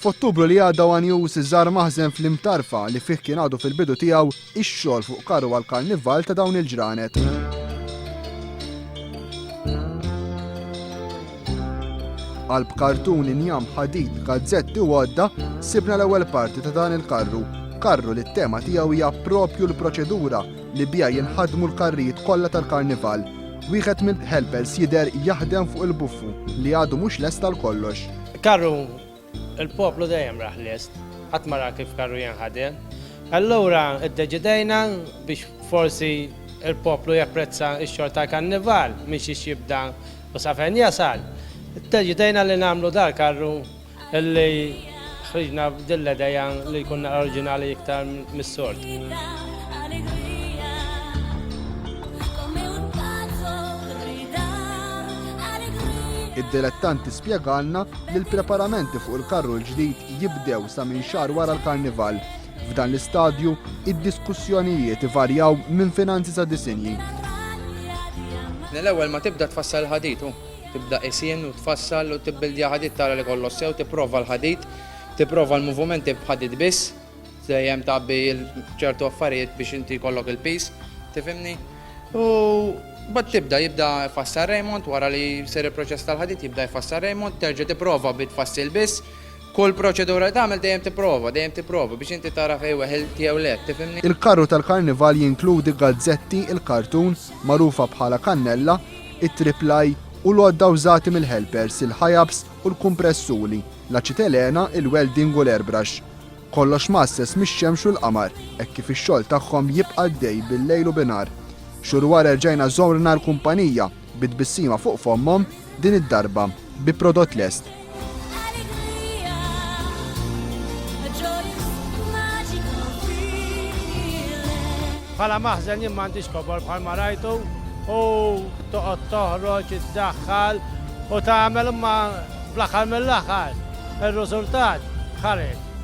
F'Ottubru li għadda Wanjus iżżar maħżen fl-Imtarfa li fih kien għadu fil-bidu tiegħu ix-xogħol fuq karru għall-karnival ta' dawn il-ġranet. Qalb kartun injam ħadid gazzetti u għodda sibna l-ewwel parti ta' dan il-karru. Karru li t-tema tiegħu hija proprju l-proċedura li bija jinħadmu l-karrijiet kollha tal-karnival. Wieħed mill-helpers jidher jaħdem fuq il-buffu li għadu mhux lest tal-kollox. Karru il-poplu dejjem raħ lest, ħadd ma ra kif karru jinħadem. Allura iddeċidejna biex forsi il-poplu japprezza x-xogħol tal-karnival mhix jibda u sa fejn jasal. Iddeċidejna li nagħmlu dal-karru illi ħriġna b'dil-idea li jkun oriġinali iktar mis-sort. Id-dilettanti spjegalna li l-preparamenti fuq il-karru l-ġdid jibdew sa minn xahar wara l-karnival. F'dan l-istadju, id-diskussjonijiet ivarjaw minn finanzi sa disinji. L-ewwel ma tibda tfassal il-ħadid, tibda isien u tfassal u tibbildja ħadid tara li kollu sew, tipprova l-ħadid, tipprova l-movimenti b'ħadid biss, dejjem tabbi ċertu affarijiet biex inti jkollok il-pis, tifhimni? U bad jibda jfassar remont, wara li jsir il-proċess tal-ħadid jibda jfassar remont, terġa' tipprova bitfassil biss, kull proċedura tagħmel dejjem tipprova biex inti tara fejn weħel jew le, tifhimni? Il-karru tal-karnival jinkludi gazzetti, il-kartun, magħrufa bħala kannella, it-triplaj u l-għodda użati mill-helpers, il-ħajabs u l-kumpressuli, l-aċetelena, il-welding u l-airbrush. Kollox massess mix-xemx u l-qamar, hekk kif ix-xogħol tagħhom jibqa' dej bil-lejl u binar. Xhur wara rġajna żorna l-kumpanija bit-tbissima fuq fommhom din id-darba bi prodott lest. Bħala maħżen jien m'għandix kobor bħal ma rajtu u toqgħod toħroġ iddaħħal u tagħmel imma fl-aħħar mill-aħħar ir-riżultat ħareġ.